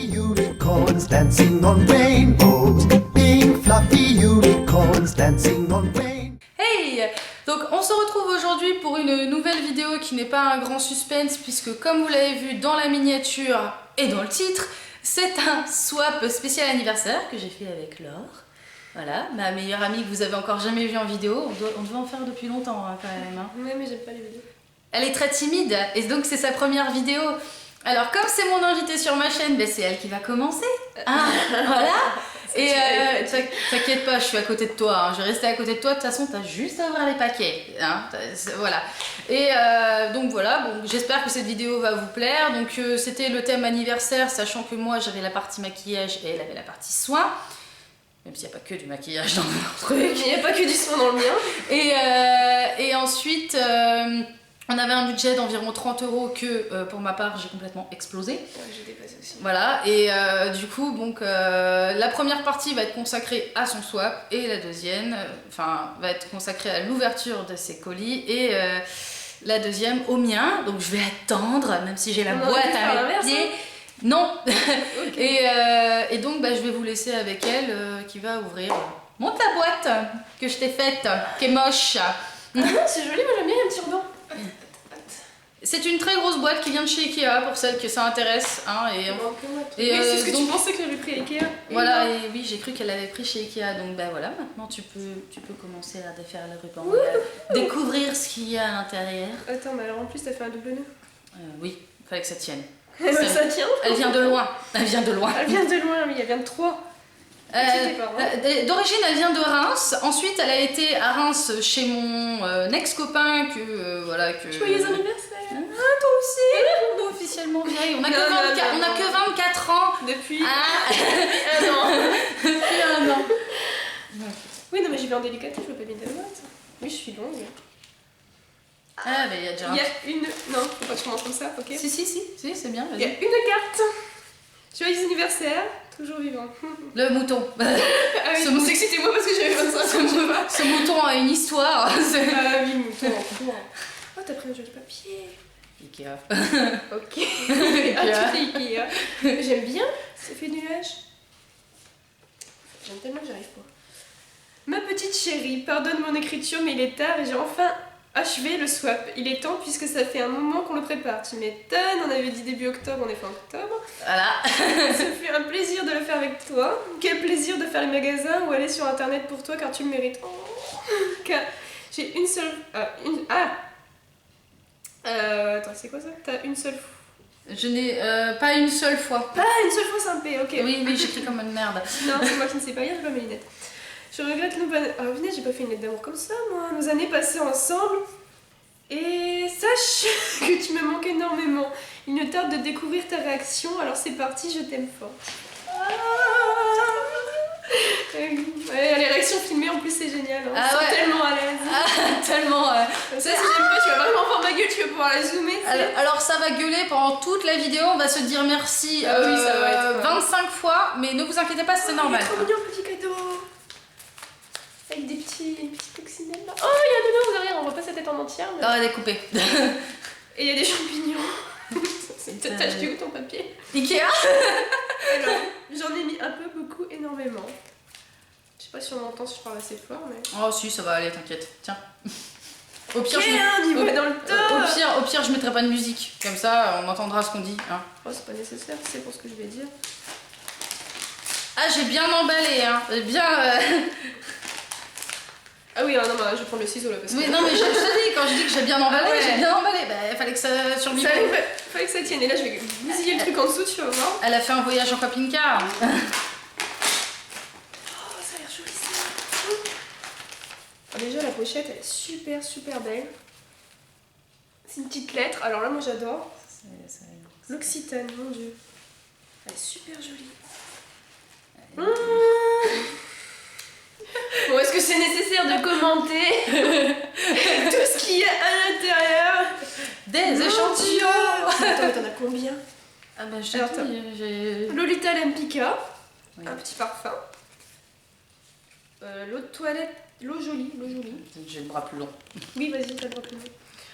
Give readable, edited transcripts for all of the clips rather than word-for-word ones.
Unicorns dancing on rainbows. Pink fluffy unicorns dancing on rainbows. Hey! Donc on se retrouve aujourd'hui pour une nouvelle vidéo qui n'est pas un grand suspense puisque comme vous l'avez vu dans la miniature et dans le titre, c'est un swap spécial anniversaire que j'ai fait avec Laure. Voilà, ma meilleure amie que vous avez encore jamais vue en vidéo. On devait en faire depuis longtemps hein, quand même. Hein. Ouais, mais j'aime pas les vidéos. Elle est très timide et donc c'est sa première vidéo. Alors comme c'est mon invitée sur ma chaîne, ben, c'est elle qui va commencer. Ah, voilà. Et t'inquiète pas, je suis à côté de toi. Hein. Je vais rester à côté de toi. De toute façon, t'as juste à ouvrir les paquets. Hein. Voilà. Et donc voilà. Bon, j'espère que cette vidéo va vous plaire. Donc c'était le thème anniversaire, sachant que moi j'avais la partie maquillage et elle avait la partie soin. Même s'il n'y a pas que du maquillage dans mon truc. Il n'y a pas que du soin dans le mien. Et ensuite, on avait un budget d'environ 30 € que pour ma part j'ai complètement explosé. Ouais, j'ai dépassé aussi. Voilà, et du coup, donc, la première partie va être consacrée à son swap et la deuxième va être consacrée à l'ouverture de ses colis et la deuxième au mien. Donc je vais attendre, même si j'ai la boîte à mes pieds. Non. Okay. Et donc je vais vous laisser avec elle qui va ouvrir. Monte la boîte que je t'ai faite, qui est moche. Ah non, c'est joli, moi j'aime bien, il y a un petit ruban. C'est une très grosse boîte qui vient de chez Ikea pour celles que ça intéresse. Hein, oui, c'est ce que tu pensais que j'avais pris à Ikea. Voilà, et oui, j'ai cru qu'elle l'avait pris chez Ikea. Donc voilà, maintenant tu peux commencer à défaire le ruban, découvrir ce qu'il y a à l'intérieur. Attends, mais alors en plus t'as fait un double nœud. Oui, il fallait que ça tienne. Ça tient. Elle vient de loin. Elle vient de loin. Elle vient de loin, oui, elle vient de Troyes. D'origine, elle vient de Reims. Ensuite, elle a été à Reims chez mon ex-copain que. Joyeux anniversaire. Ah, toi aussi. On est officiellement vieille. On a que 24 ans. Depuis un an. Depuis un an. Oui, non, mais j'y vais en délicatesse, je veux pas bien de boîte. Oui, je suis longue. Ah, mais il y a déjà Il y a une. Non, faut pas que je commence comme ça, ok? Si, c'est bien. Il y a une carte. Joyeux anniversaire, toujours vivant. Le mouton. Ah oui, je pensais que c'était moi parce que j'avais 25 ans. Ce mouton a une histoire. Ah oui, mouton. Oh, t'as pris un joli papier. Ikea. Ok. Ah, tu fais Ikea. J'aime bien, ça fait nuage. J'aime tellement que j'arrive pas. Ma petite chérie, pardonne mon écriture, mais il est tard et j'ai enfin achevé le swap. Il est temps puisque ça fait un moment qu'on le prépare. Tu m'étonnes, on avait dit début octobre, on est fin octobre. Voilà. Ça fait un plaisir de le faire avec toi. Quel plaisir de faire les magasins ou aller sur internet pour toi car tu le mérites. Oh. Car j'ai une seule... attends, c'est quoi ça? T'as une seule fois? Je n'ai pas une seule fois. Pas une seule fois, c'est un P, ok. Oui, mais j'écris comme une merde. Non, c'est moi qui ne sais pas lire, j'ai pas mes lunettes. Je regrette nos bonnes... Oh, venez, j'ai pas fait une lettre d'amour comme ça, moi. Nos années passées ensemble. Et sache que tu me manques énormément. Il me tarde de découvrir ta réaction, alors c'est parti, je t'aime fort. Ouais, les réactions filmées en plus c'est génial, hein. Ah ouais. Tellement à l'aise. Tellement. Ça si j'aime pas, tu vas vraiment voir ma gueule, tu vas pouvoir la zoomer. Alors ça va gueuler pendant toute la vidéo, on va se dire merci oui, ça va être, 25 fois, mais ne vous inquiétez pas, c'est normal. Trop mignon petit cadeau. Avec des petites coccinelles là. Oh, il y a dedans derrière, on voit pas sa tête en entière. Mais... Non, elle est coupée. Et il y a des champignons. T'as acheté où ton papier? Ikea. Alors, j'en ai mis un peu, beaucoup, énormément. Je sais pas si on m'entend si je parle assez fort, mais... Oh si, ça va aller, t'inquiète. Tiens. Au pire, au pire, je mettrai pas de musique. Comme ça, on entendra ce qu'on dit. Hein. Oh, c'est pas nécessaire, c'est pour ce que je vais dire. Ah, j'ai bien emballé, hein. J'ai bien... Ah oui, non, bah, je vais prendre le ciseau là parce que... Oui, non, mais je te dis, quand je dis que j'ai bien emballé, j'ai bien emballé. Bah, il fallait que ça survive. Fallait que ça tienne. Et là, je vais bousiller le truc en dessous, tu vas voir. Elle a fait un voyage en camping-car. Oh, ça a l'air joli ça. Alors, déjà, la pochette, elle est super, super belle. C'est une petite lettre. Alors là, moi, j'adore. L'Occitane, mon Dieu. Elle est super jolie. Bon, est-ce que c'est nécessaire de commenter tout ce qu'il y a à l'intérieur? Des échantillons. Attends, t'en as combien? Ah bah je t'ai dit, j'ai... Lolita Lempicka, oui. Un petit parfum. L'eau de toilette, l'eau jolie. J'ai le bras plus long. Oui, vas-y, t'as le bras plus long.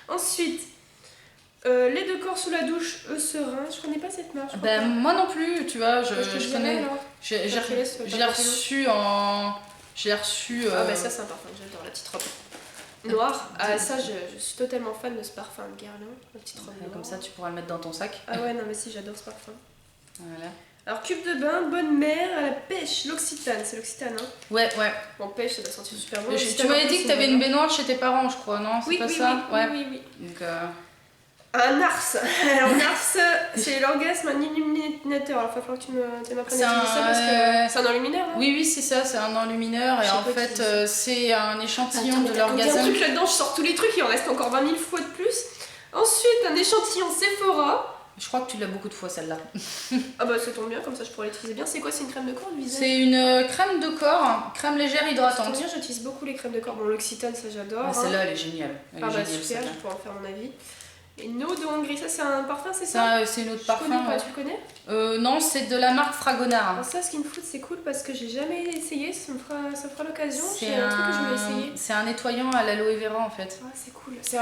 Ensuite, Lait de corps sous la douche, Eucerin. Je connais pas cette marque. Bah, moi non plus, tu vois, je te connais. alors. J'ai Ça te laisse, je l'ai reçu en. Je l'ai reçu. Ah bah ça c'est un parfum, j'adore la petite robe noire. Ah ça je suis totalement fan de ce parfum de Guerlain, la petite robe noire. Comme ça, tu pourras le mettre dans ton sac. Ah ouais non mais si j'adore ce parfum. Voilà. Alors cube de bain, bonne mère à la pêche, l'Occitane, c'est l'Occitane hein. Ouais. Bon pêche ça doit sentir super bon. Tu m'avais dit que t'avais une baignoire chez tes parents, je crois, non? C'est oui, pas oui, ça? oui, Ouais. oui. Donc, Un Nars. Alors Nars c'est l'orgasme, un illuminateur. Alors il va falloir que tu m'apprennes C'est à utiliser ça parce que c'est un enlumineur. Hein. Oui, c'est ça, c'est un enlumineur et Je sais en pas fait, utiliser. c'est un échantillon Attends, de mais t'as combien de l'orgasme. trucs là-dedans, je sors tous les trucs, il en reste encore 20 000 fois de plus. Ensuite, un échantillon Sephora. Je crois que tu l'as beaucoup de fois celle-là. Ah bah ça tombe bien, comme ça je pourrais l'utiliser bien. C'est quoi, c'est une crème de corps du visage? C'est une crème de corps, crème légère Ça tombe hydratante. bien, j'utilise beaucoup les crèmes de corps. Bon, l'Occitane, ça j'adore. Ah, celle-là, elle est géniale. Elle est Ah bah géniale, super, celle-là. je pourrais en faire mon avis. Et une eau de Hongrie, ça c'est un parfum, c'est ça? Ça, c'est une autre Je parfum. connais pas, ouais. tu le connais? Non, c'est de la marque Fragonard. Alors ça, ce qui me fout, c'est cool parce que j'ai jamais essayé, ça fera l'occasion. C'est un truc que je voulais essayer. C'est un nettoyant à l'aloe vera en fait. Ah c'est cool, c'est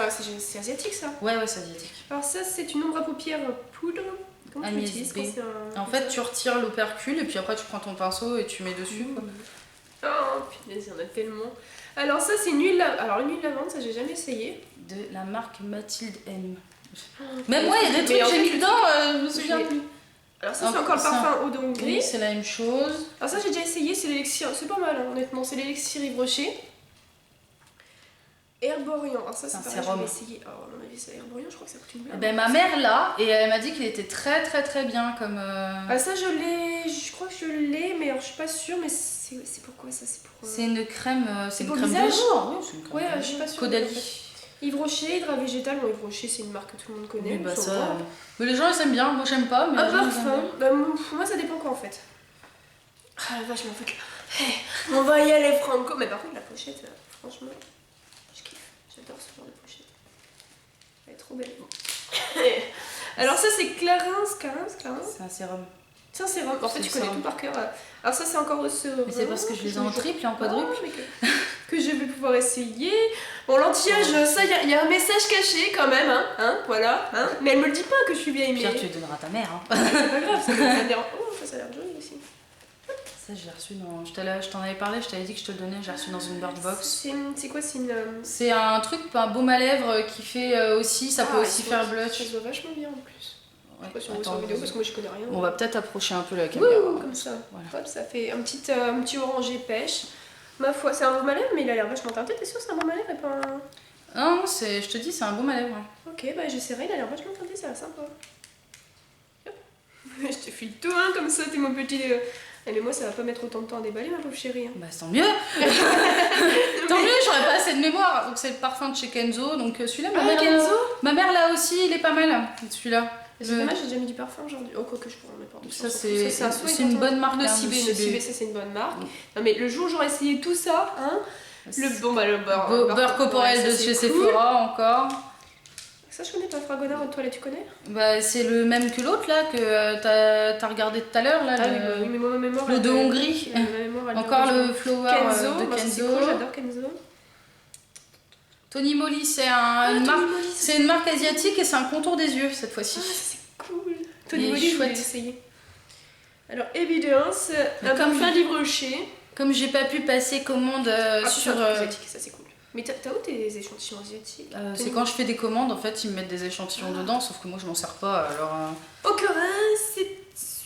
asiatique ça. Ouais, c'est asiatique. Alors ça, c'est une ombre à paupières poudre. Comment tu Agnès l'utilises B. quand c'est un... En fait, tu retires l'opercule et puis après tu prends ton pinceau et tu mets dessus. Quoi. Oh punaise, il y en a tellement. Alors ça, c'est une huile Alors une huile lavande, ça j'ai jamais essayé. De la marque Mathilde M. Oh, Même moi, il y a des trucs mais que en j'ai fait, mis dedans, je me souviens j'ai- plus. Alors ça, c'est encore le ça. parfum eau de Hongrie. Oui, c'est la même chose. Alors ça, j'ai déjà essayé, c'est l'élixir. C'est pas mal, hein, honnêtement. C'est l'élixir Yves Rocher. Herborian. Alors ça, C'est c'est un pareil, je sérum. vais essayer. Alors à mon avis, c'est Herborian, je crois que ça coûte une blague. Ben, ma mère l'a et elle m'a dit qu'il était très bien comme. Ah ça, je l'ai... Je crois que je l'ai, mais alors je suis pas sûre, mais c'est pourquoi ça? C'est pour... C'est une crème. C'est une pour crème le de visage jour. Oui, c'est une crème Ouais, de je suis jour. pas sûre. Caudalie. en fait. Yves Rocher, Hydra Végétal. Bon, Yves Rocher, c'est une marque que tout le monde connaît. Oui, bah je ça. vois. Mais les gens ils aiment bien, moi j'aime pas. Mais Un les gens, ils aiment parfum. bien. Bah, moi, ça dépend quoi en fait. Ah la vache, mais en fait, hey, on va y aller franco. Mais par contre, la pochette, franchement, je kiffe. J'adore ce genre de pochette. Elle est trop belle. Alors ça, c'est Clarins. C'est un sérum. C'est un sérum. En fait, C'est tu un connais sérum. tout par cœur. Alors ça, c'est encore au sérum. Mais c'est parce que je les ai en triple et en quadruple. mais que je vais pouvoir essayer. Bon, l'anti-âge, ça, il y a un message caché quand même, hein, voilà. Hein, mais elle me le dit pas que je suis vieille, mais... Pierre, tu le donneras à ta mère. Hein. C'est pas grave, ça a l'air... Oh, ça a l'air joli aussi. Ça, j'ai reçu dans. Je t'en avais parlé, je t'avais dit que je te le donnais, j'ai reçu dans une bird box. C'est quoi, c'est une... C'est un truc, un baume à lèvres qui fait aussi, ça peut aussi faire Ça blush. se voit vachement bien en plus. Ouais, Je sais pas si on voit sur attends, la vidéo parce que moi je connais rien. on va peut-être approcher un peu la caméra. Wouh, comme ça. Voilà. Hop, ça fait un petit orangé pêche. Ma foi, c'est un baume à lèvres, mais il a l'air vachement teinté. T'es sûr que c'est un baume à lèvres et pas un... Non, je te dis, c'est un baume à lèvres. Ok, bah j'essaierai, il a l'air vachement teinté, ça a l'air sympa. Hop. Je te file tout, hein, comme ça, t'es mon petit... Eh, mais moi, ça va pas mettre autant de temps à déballer, ma pauvre chérie. Hein. Bah, tant mieux. Tant mieux, j'aurais pas assez de mémoire. Donc, c'est le parfum de chez Kenzo. Donc, celui-là, ma mère l'a aussi, il est pas mal. Celui-là. C'est dommage, j'ai déjà mis du parfum aujourd'hui. Oh, quoi que je pourrais en mettre par-dessus. Ça, un soin c'est une bonne marque. hein, Nocibé, Nocibé. ça c'est une bonne marque. Non mais le jour où j'aurai essayé tout ça, hein, le beurre corporel de ça, chez c'est cool. Sephora encore. Ça je connais pas, Fragonard de toilette, tu connais? Bah, c'est le même que l'autre là que t'as regardé tout à l'heure là. Ah oui, bah, oui, mais moi ma mémoire. le elle- de Hongrie. ma mémoire, elle Encore vient le flower Kenzo, de moi, c'est Kenzo. cool, j'adore Kenzo. Tony Moly, c'est Tony Moly, c'est une marque asiatique et c'est un contour des yeux cette fois-ci. Ah, c'est cool. Il Tony est Moly, je voulais chouette. l'essayer. Alors, évidence, un comme- parfum Yves Rocher. Comme j'ai pas pu passer commande Ah, sur. c'est un truc asiatique, ça c'est cool. Mais t'as où tes échantillons asiatiques? C'est quand je fais des commandes, en fait, ils me mettent des échantillons dedans, sauf que moi je m'en sers pas. Alors, Occurrence,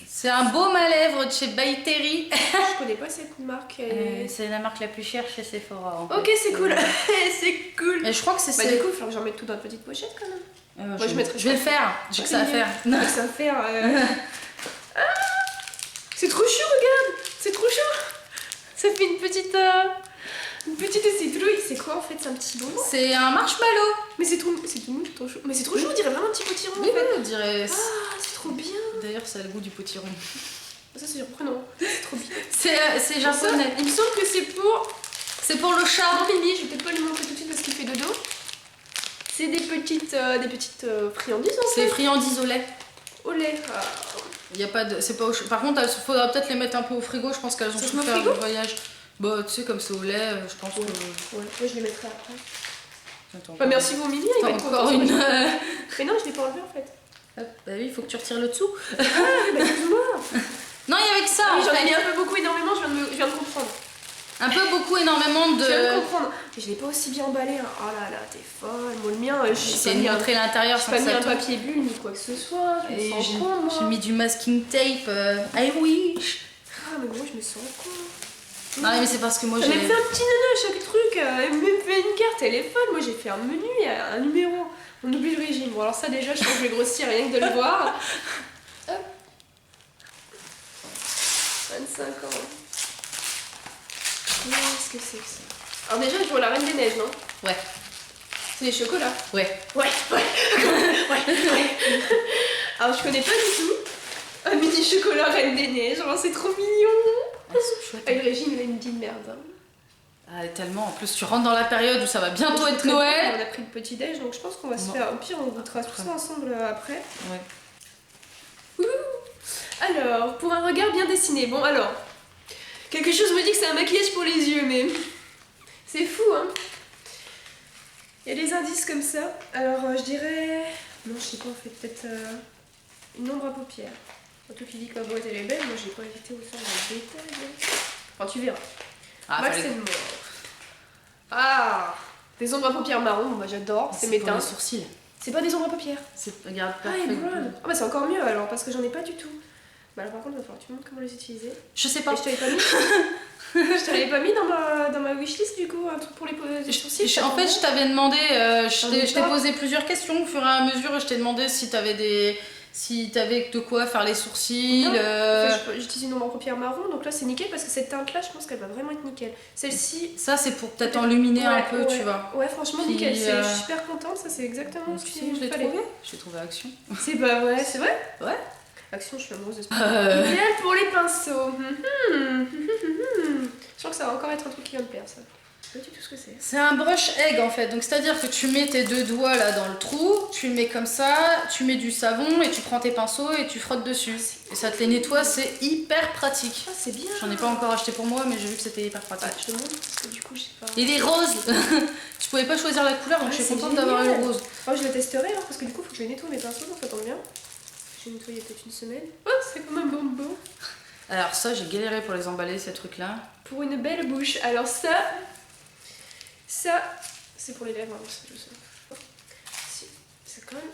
c'est un baume à lèvres de chez By Terry. je connais pas cette marque. C'est la marque la plus chère chez Sephora. En Ok, fait. c'est cool. C'est cool. Et je crois que c'est. Bah, du coup, il va falloir que j'en mette tout dans une petite pochette quand même. je, je mettrai je vais le ça. faire. J'ai que ça à faire. Ça va faire. Ah, c'est trop chaud, regarde. C'est trop chaud. Ça fait une petite citrouille. C'est quoi en fait? C'est un petit bonbon. C'est un marshmallow. Mais c'est tout mou, c'est trop chaud. Mais c'est trop chaud, on dirait vraiment un petit potiron Oui, en fait. on dirait. Ah, c'est trop bien. D'ailleurs, ça a le goût du potiron. Ça, c'est surprenant. C'est trop bien. C'est japonais. Il me semble que C'est pour le chat. Non, Mimi, je vais peut-être pas lui montrer tout de suite parce qu'il fait dodo. C'est des petites friandises en fait. C'est friandises au lait. Au lait. Ah. Il y a pas de. C'est pas au... Par contre, il faudra peut-être les mettre un peu au frigo. Je pense qu'elles ont Ça se tout met au fait frigo le voyage. Bah, tu sais, comme c'est au lait, je pense que. Ouais, moi je les mettrai après. Attends, Bah, merci pour Mimi, il t'as va être encore content. une. Mais non, je l'ai pas enlevé en fait. Hop, bah oui, il faut que tu retires le dessous. Ah, bah excuse-moi. Non, il y avait que ça. Ah oui, en j'en ai fait. mis un peu beaucoup, énormément, je viens de comprendre. Un peu, beaucoup, énormément de. Je viens de comprendre. Mais je l'ai pas aussi bien emballé. Hein. Oh là là, t'es folle. Moi, le mien, j'ai J'essaie pas de mis un, montrer l'intérieur j'ai sans pas que mis ça un tombe. papier bulle ni quoi que ce soit. Je Et me sens con, moi. j'ai mis du masking tape. I wish. Ah, mais moi, je me sens con. Non, mais c'est parce que moi Elle m'a j'ai. fait un petit nœud à chaque truc. Elle m'a fait une carte, elle est folle. Moi, j'ai fait un menu, il y a un numéro. On oublie le régime. Bon, alors ça, déjà, je pense que je vais grossir rien que de le voir. Hop. 25 ans. Qu'est-ce que c'est que ça? Alors déjà, je vois la Reine des Neiges, non? Ouais, C'est des chocolats. ouais. Ouais. Alors, je connais pas du tout. Un mini chocolat Reine des Neiges. Genre, c'est trop mignon. Ah, c'est chouette. Ah, le régime, il a une petite merde. Hein. Ah, tellement. En plus, tu rentres dans la période où ça va bientôt être Très bien, Noël. On a pris le petit déj, donc je pense qu'on va se Non. faire. Au pire, on goûtera tout ça ensemble après. Ouais. Alors, pour un regard bien dessiné. Bon, alors. Quelque chose me dit que c'est un maquillage pour les yeux, mais. C'est fou, hein. Il y a des indices comme ça. Alors, je dirais. Non, je sais pas, en fait, peut-être. Une ombre à paupières. Surtout qu'il dit que ma boîte elle est belle, moi j'ai pas évité autant dans le détail. Enfin, tu verras. Ah, Max, fallait- c'est mort. Ah, des ombres à paupières marron, moi j'adore, c'est mes pour les teintes. sourcils. C'est pas des ombres à paupières. Regarde, Ah, parfait. et brown. Ah, bah c'est encore mieux alors, parce que j'en ai pas du tout. Bah alors par contre, il va falloir que tu me montres comment les utiliser. Je sais Et pas. je te l'avais pas mis. Je te l'avais pas mis dans ma wishlist du coup, un truc pour les sourcils. ça En tombe fait, bien. je t'avais demandé, J'en ai je t'ai pas. posé plusieurs questions au fur et à mesure. Je t'ai demandé si t'avais de quoi faire les sourcils. Non. Enfin, j'utilise une ombre à paupières marron, donc là c'est nickel parce que cette teinte là, je pense qu'elle va vraiment être nickel. Celle-ci. Ça, c'est pour peut-être enluminer un Ouais, peu, ouais. tu vois. Ouais, franchement, Puis, nickel. Je suis super contente, ça c'est exactement ce Tu sais qu'il où je l'ai fallait. trouvé Je l'ai trouvé à Action. C'est pas vrai, c'est vrai? Ouais. Action, je suis amoureuse de ce Euh, Idéal pour les pinceaux. Je sens que ça va encore être un truc qui va me plaire, ça. Je sais pas du tout ce que c'est. C'est un brush egg en fait, donc c'est-à-dire que tu mets tes deux doigts là dans le trou, tu le mets comme ça, tu mets du savon et tu prends tes pinceaux et tu frottes dessus. Et ça te les nettoie, c'est hyper pratique. Ah, c'est bien. J'en ai pas encore acheté pour moi, mais j'ai vu que c'était hyper Ah, pratique. je te montre parce que du coup, je sais pas. Et les roses Tu pouvais pas choisir la couleur, donc Ah, je suis c'est contente d'avoir génial. le rose. Oh, je le testerai alors parce que du coup, faut que je les nettoie mes pinceaux, donc ça tombe bien. J'ai nettoyé peut-être une semaine. Oh, c'est comme un bonbon. Alors ça, j'ai galéré pour les emballer, ces trucs-là. Pour une belle bouche. Alors ça, c'est pour les lèvres, hein, ça, je sais. Si, c'est quand même,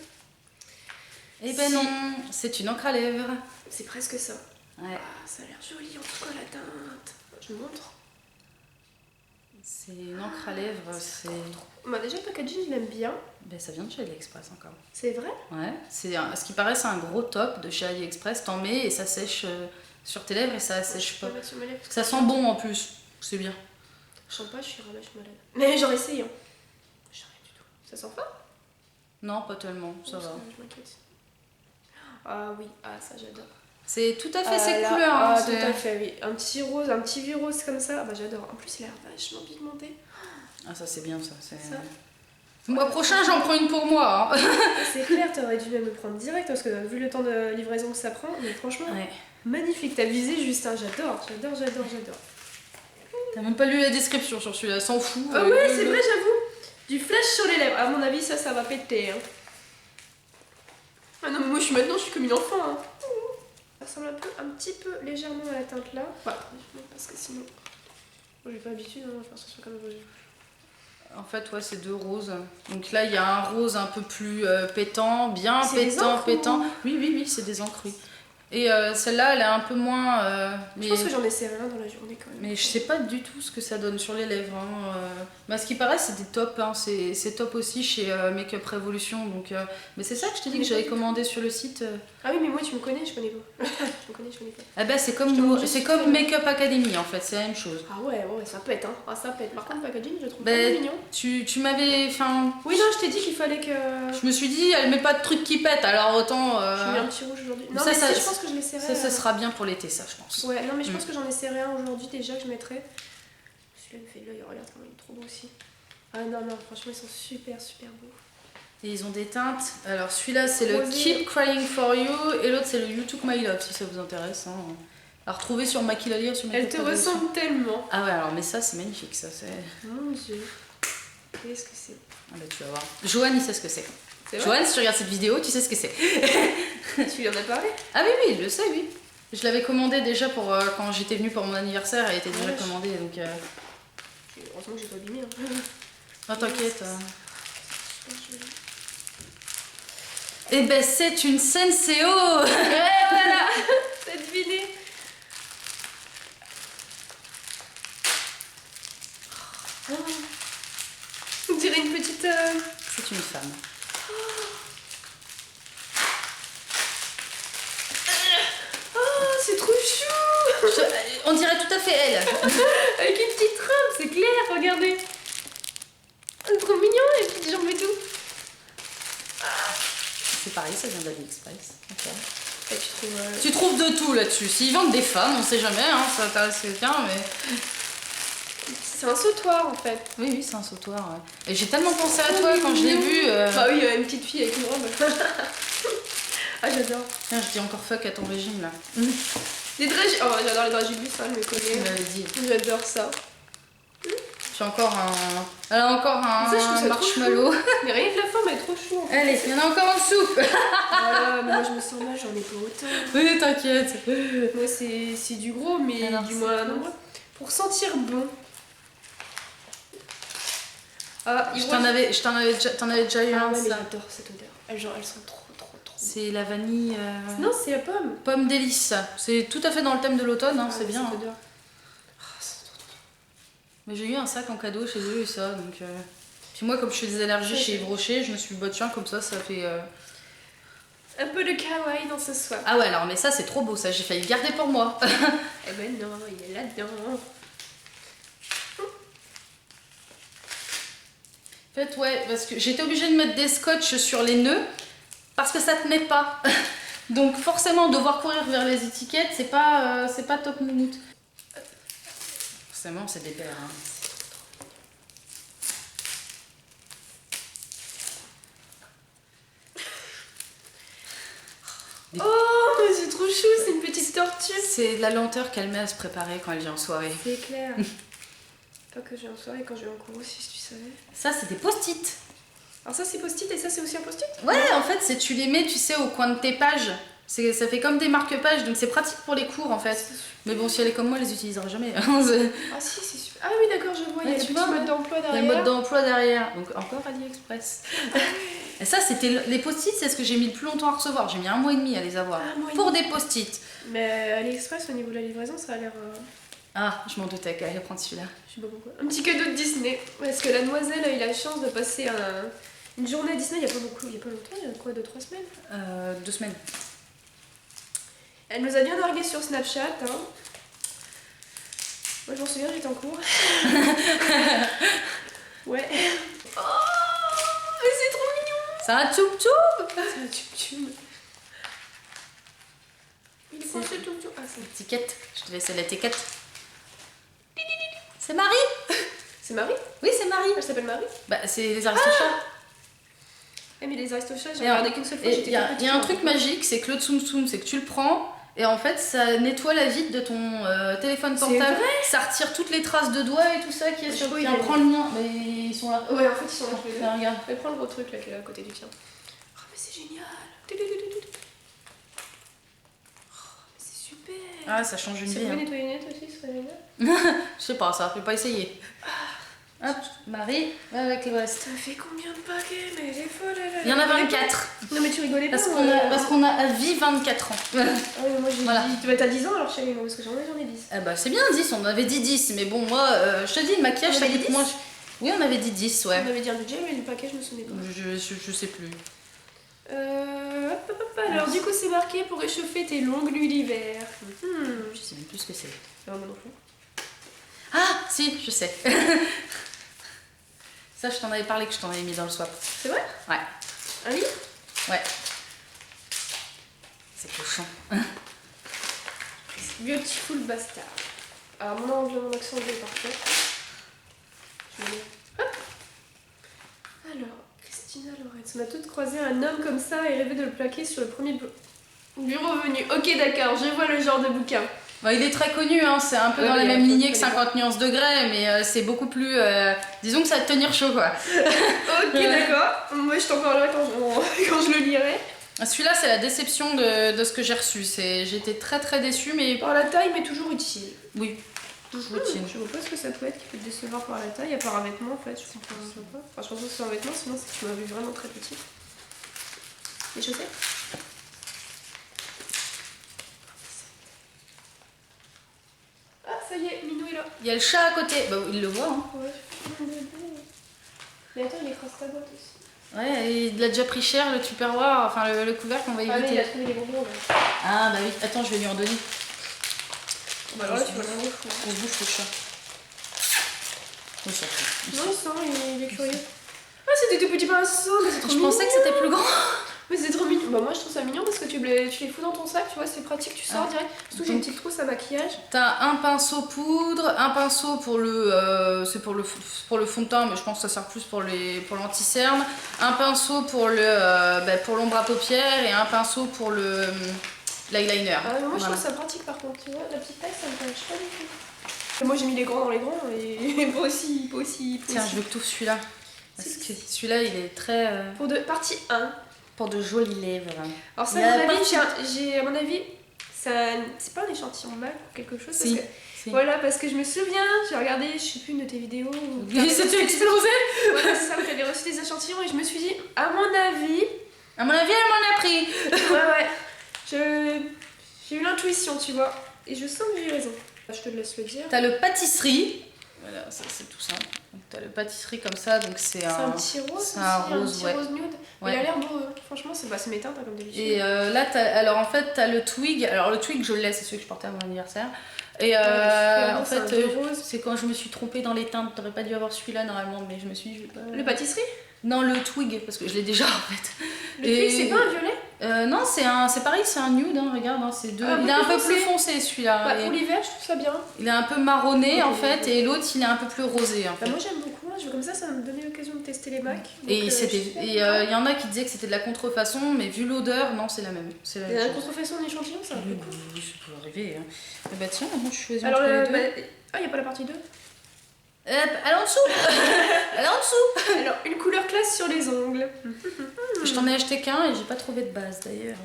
Eh ben Si. non, c'est une encre à lèvres. c'est presque ça. Ouais, Ah, ça a l'air joli en tout cas la teinte. Je montre. c'est une encre à lèvres, c'est... Bah déjà le packaging je l'aime bien. Ben ça vient de chez AliExpress encore. C'est vrai? Ouais, ce qui paraît c'est un gros top de chez AliExpress, t'en mets et ça sèche sur tes lèvres et ça sèche Je pas. peux mettre sur mes lèvres. Parce que ça sent bon en plus, c'est bien. Je sens pas, je suis relâche malade. Mais j'aurais essayé. Hein. Je sais rien du tout. Ça sent pas? Non, pas tellement, ça va. Je m'inquiète. Ah oui, ah ça j'adore. C'est tout à fait Ah ces là, couleurs. Hein, ah, c'est- tout à fait, oui. Un petit rose, un petit vieux rose comme ça, bah j'adore. En plus il a l'air vachement pigmenté. Ah ça c'est bien ça. Ça. Le mois prochain j'en prends une pour moi. Hein. C'est clair, t'aurais dû même me prendre direct parce que vu le temps de livraison que ça prend, mais franchement, Ouais. magnifique. T'as visé juste, hein. J'adore. T'as même pas lu la description sur celui-là, s'en fout. Ah ouais, c'est vrai, j'avoue. Du flash sur les lèvres. À mon avis, ça va péter. Hein. Ah non, mais moi, je suis comme une enfant. Hein. Ça ressemble un petit peu légèrement à la teinte là. Voilà, parce que sinon, moi, j'ai pas l'habitude. Hein, je pense que ce soit comme rose. En fait, ouais, c'est deux roses. Donc là, il y a un rose un peu plus pétant, bien C'est des pétant, encres, pétant. ou- Oui, c'est des encres, oui. Et celle-là, elle est un peu moins... Je pense que j'en essaierai un dans la journée quand même. Mais je sais pas du tout ce que ça donne sur les lèvres. Hein. Mais à ce qui paraît, c'est des tops. Hein. C'est top aussi chez Makeup Revolution. Donc, mais c'est ça que je t'ai dit que j'avais commandé sur le site. Ah oui, mais moi, tu me connais, je connais pas. je connais pas. Ah bah, c'est Je te montre juste c'est ce comme que- Makeup Academy en fait, c'est la même chose. Ah ouais, ça pète, hein. Ah, ça pète. Par contre, le packaging, je le trouve Ben, pas mignon. Tu m'avais... Enfin, Oui, non, je t'ai dit qu'il fallait que. je me suis dit, elle met pas de trucs qui pètent, alors autant... J'ai mis un petit rouge aujourd'hui. Non, ça, mais ça- si, je pense que je l'essaierai. ça sera bien pour l'été, ça, je pense. Ouais, non, mais je pense que j'en essaierai un aujourd'hui déjà que je mettrai. Celui-là me fait de l'œil, regarde comment il est trop beau aussi. Ah non, franchement, ils sont super beaux. Et ils ont des teintes. Alors celui-là, c'est le Rosé. Keep Crying For You, et l'autre, c'est le You Took My Love, si ça vous intéresse. Hein. À retrouver sur Maquillalier, sur Elle Makeup te Revolution. ressemble tellement. Ah ouais, alors mais ça, c'est magnifique, ça. C'est... Mon dieu. Qu'est-ce que c'est? Ah bah, tu vas voir. Joanne, il sait ce que c'est. C'est vrai? Joanne, si tu regardes cette vidéo, tu sais ce que c'est. Tu lui en as parlé? Ah oui, oui, je le sais, oui. Je l'avais commandé déjà pour quand j'étais venue pour mon anniversaire, elle était déjà Ouais, commandée, donc... Heureusement que j'ai pas abîmé. Hein. Non, t'inquiète. Super joli. Eh ben, c'est une Senseo. Ouais, voilà. T'as deviné. Oh. On dirait une petite... C'est une femme. Oh, c'est trop chou. On dirait tout à fait elle. Avec une petite robe, c'est clair, regardez. C'est trop mignon, les petites jambes et tout. C'est pareil, ça vient d'AliExpress. Ok. Et tu trouves... Tu trouves de tout là-dessus. S'ils vendent des femmes, on sait jamais, hein, ça intéresse quelqu'un, mais... C'est un sautoir en fait. Oui, oui, c'est un sautoir, ouais. Et j'ai tellement pensé à toi quand je l'ai vu. Ah oui, une petite fille avec une robe. Ah, j'adore. Tiens, je dis encore fuck à ton régime, là. Les dragibus. Oh, j'adore les dragibus, ça, je me Tu connais. m'avais dit. J'adore ça. J'ai encore un... Elle a encore Ça, je trouve un ça trop marshmallow. Mais rien que la forme, elle est trop chou. En fait. Allez, il y en a encore en dessous. Voilà, mais moi je me sens mal, j'en ai pas autant. Oui, t'inquiète. Moi, c'est du gros, mais Alors, du c'est moins quoi nombreux. Pour sentir bon. Ah, T'en avais déjà eu Ah un, ouais, mais ça. j'adore cette odeur. Elles sont trop. C'est la vanille... Non, c'est la pomme. Pomme délice. C'est tout à fait dans le thème de l'automne, hein, Ah, c'est bien. cette Hein. odeur. Ah, c'est trop. Mais j'ai eu un sac en cadeau chez eux et ça, donc... Puis moi, comme je fais des allergies chez Yves Rocher, je me suis dit, bah tiens, comme ça fait... Un peu de kawaii dans ce soir. Ah ouais, alors, mais ça, c'est trop beau, ça, j'ai failli le garder pour moi. Eh ben non, il est là-dedans. En fait, ouais, parce que j'étais obligée de mettre des scotch sur les nœuds, parce que ça tenait pas. Donc forcément, devoir courir vers les étiquettes, c'est pas top moumoute. Forcément, c'est des paires. Hein. Oh, mais c'est trop chou, c'est une petite tortue. C'est de la lenteur qu'elle met à se préparer quand elle vient en soirée. C'est clair. Pas que je vais en soirée, quand je vais en cours aussi, si tu savais. Ça, c'est des post-it. Alors ça, c'est post-it et ça, c'est aussi un post-it? Ouais, en fait, tu les mets, tu sais, au coin de tes pages. Ça fait comme des marque-pages, donc c'est pratique pour les cours, en fait. Mais bon, si elle est comme moi, elle les utilisera jamais. Ah si, c'est super. Ah oui, d'accord, je vois, il y a Ouais, le tu petit vois, mode d'emploi Il y a derrière. le mode d'emploi derrière. Donc encore AliExpress. Et ça, c'était les post-it, c'est ce que j'ai mis le plus longtemps à recevoir. J'ai mis 1 mois et demi à les avoir. Un mois et Pour des post-it. Mais AliExpress, au niveau de la livraison, ça a l'air... Ah, je m'en doutais qu'elle allait prendre celui-là. Je sais pas pourquoi. Un petit cadeau de Disney. Parce que la demoiselle a eu la chance de passer une journée à Disney il y a pas beaucoup, il y a pas longtemps, il y a quoi, 2-3 semaines? 2 semaines. Elle nous a bien largué sur Snapchat. Hein. Moi je m'en souviens, j'étais en cours. Ouais. Oh, mais c'est trop mignon. C'est un tchoum-tchoum. C'est un tchoum-tchoum. Il est quoi ce tchoum-tchoum? Ah, c'est... Étiquette. Je te laisse l'étiquette. C'est Marie. C'est Marie? Oui, c'est Marie. Elle s'appelle Marie? Bah, c'est les Aristochats. Eh mais les Aristochats, j'ai Et regardé qu'une seule fois, Il j'étais y a, toute petite, y a un hein. truc magique, c'est que le tsum tsum, c'est que tu le prends et en fait ça nettoie la vitre de ton téléphone C'est portable. vrai Ça retire toutes les traces de doigts et tout ça qui est sur Je le vois, tien. il y a- Prends le mien, mais ils sont là. Ouais, en fait, ils sont là tous les deux. Là, regarde. Elle prend le gros truc là qui est à côté du tien. Oh, mais c'est génial! Oh, mais c'est super! Ah, ça change une Ça vie. peut Hein. nettoyer les net aussi, ce serait génial. Je sais pas, ça, je vais pas essayer. Hop, Marie, va avec le reste. Ça fait combien de paquets? Mais elle est folle, elle. Il y en a 24. Non, mais tu rigolais pas? Parce qu'on a à vie 24 ans. Ah oui, moi j'ai Voilà. dit. T'as 10 ans alors, chérie, moi, parce que j'en ai 10. Ah bah c'est bien 10, on avait dit 10, mais bon, moi, je te dis, le maquillage, On ça avait coûte dit moins. Oui, on avait dit 10, ouais. On avait dit un budget, mais le paquet, je me souvenais pas. Je sais plus. Alors, du coup, c'est marqué pour réchauffer tes longues nuits d'hiver. Je sais même plus ce que c'est. Ah, moi non plus. Ah, si, je sais. Ça, je t'en avais parlé que je t'en avais mis dans le swap. C'est vrai? Ouais, Un livre? ouais. C'est cochon. Beautiful Bastard. Alors, mon accent anglais est parfait. Je vais le- Hop. Alors, Christina Lorenz. On a toutes croisé un homme comme ça et rêvé de le plaquer sur le premier bureau venu. Ok, d'accord, je vois le genre de bouquin. Bah, il est très connu, hein, c'est un peu Ouais, dans la il est même un peu lignée que connu. 50 nuances degrés, mais c'est beaucoup plus... disons que ça va te tenir chaud, quoi. Ok, d'accord. Moi, je t'en parlerai quand je le lirai. Celui-là, c'est la déception de ce que j'ai reçu. J'étais très très déçue, mais Par la taille, mais toujours utile. oui, toujours utile. Je vois pas ce que ça peut être qui peut te décevoir par la taille, à part un vêtement en fait. Je comprends pas. Enfin, je pense que c'est un vêtement, sinon tu m'as vu vraiment très petit. Les chaussettes. Ah, ça y est, Minou est là. Il y a le chat à côté, bah, il le voit, hein. Ouais. Mais attends, il écrase ta boîte aussi. Ouais, il a déjà pris cher le tupperware, enfin le couvercle, on va Ah, mais il éviter. a trouvé les bonbons là. Ah bah oui, attends, je vais lui en donner. Bah alors là, tu vas le voir. On bouffe le chat. On s'en fout. Non, il sent, il est curieux. Ah, c'était tout petit pinceau, mais c'est trop Je mignon. pensais que c'était plus grand. Mais c'est trop mignon. Bah, moi, je trouve ça mignon parce que tu les fous dans ton sac, tu vois, c'est pratique, tu sors Ah. direct. Surtout, j'ai une petite trousse à maquillage. T'as un pinceau poudre, un pinceau pour le, c'est pour le fond de teint, mais je pense que ça sert plus pour l'anti-cerne, un pinceau pour l'ombre à paupières et un pinceau pour l'eyeliner. Ah, mais moi, je Voilà. trouve ça pratique par contre, tu vois, la petite taille, ça me tâche pas du tout. Et moi, j'ai mis les grands dans les grands et pas aussi. Tiens, je veux que tu ouvres celui-là. Parce que celui-là, il est très... Pour partie 1. pour de jolies lèvres. Alors, ça, Il y a à mon avis, partie- à mon avis, c'est pas un échantillon mal ou quelque chose. Si. Parce que, Si. voilà, parce que je me souviens, j'ai regardé, je sais plus, une de tes vidéos. Où Il s'était explosé. Voilà, c'est ça, où t'avais reçu des échantillons et je me suis dit, à mon avis, À mon avis, elle m'en a pris. ouais, j'ai eu l'intuition, tu vois, et je sens que j'ai eu raison. Je te laisse le dire. T'as le pâtisserie. Voilà, ça c'est tout simple. Donc t'as le pâtisserie comme ça, donc c'est C'est un un... petit rose, c'est un aussi, rose, petit ouais. rose nude. Ouais. Il a l'air beau, franchement, c'est mes teintes hein, comme d'habitude. Et là, alors en fait, t'as le twig. Alors le twig, je le laisse, c'est celui que je portais à mon anniversaire. Et super beau, en c'est un fait, vieux rose. c'est quand je me suis trompée dans les teintes. T'aurais pas dû avoir celui-là normalement, mais je me suis dit, je vais pas... Le pâtisserie Non, le twig, parce que je l'ai déjà en fait. Le twig, c'est pas un violet Non, c'est pareil, c'est un nude, hein, regarde, hein, c'est deux. Un peu Il est un plus peu plus foncé. foncé celui-là. Bah, et pour l'hiver, je trouve ça bien. il est un peu marronné en Ok. fait, et l'autre il est un peu plus rosé en Bah, fait. moi, j'aime beaucoup. Je veux comme ça me donnait l'occasion de tester les Macs. Et il y en a qui disaient que c'était de la contrefaçon, mais vu l'odeur, non, c'est la même. C'est la Il y même a une chose. contrefaçon d'échantillon, ça Oui, oui, ça peut arriver. Hein. Eh bah tiens, moi je choisis Alors, entre les deux. ah, il n'y a pas la partie 2 Elle est en dessous. Elle est en dessous. Alors, une couleur classe sur les ongles. Je t'en ai acheté qu'un et j'ai pas trouvé de base d'ailleurs.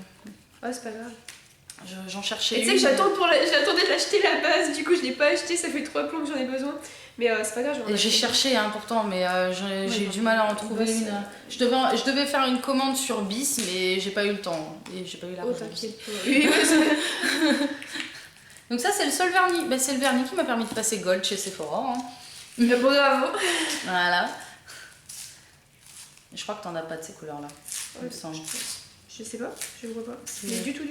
Ah, c'est pas grave. J'en cherchais Et tu sais que une. j'attendais d'acheter la base, du coup je l'ai pas acheté, ça fait 3 plombs que j'en ai besoin. Mais c'est pas grave, j'en ai Et j'ai acheté. cherché hein, pourtant, mais j'ai eu non, du mal à en on trouver va se- une. Je devais faire une commande sur Bis, mais j'ai pas eu le temps. Et j'ai pas eu Oh, l'argent. t'inquiète pas. Oui, ouais, Donc ça c'est le seul vernis. Bah, c'est le vernis qui m'a permis de passer Gold chez Sephora. Hein. c'est- Bon, bravo. Voilà. Je crois que t'en as pas de ces couleurs-là. il me Ouais, semble. Je sais pas, je vois pas. C'est- Mais du tout.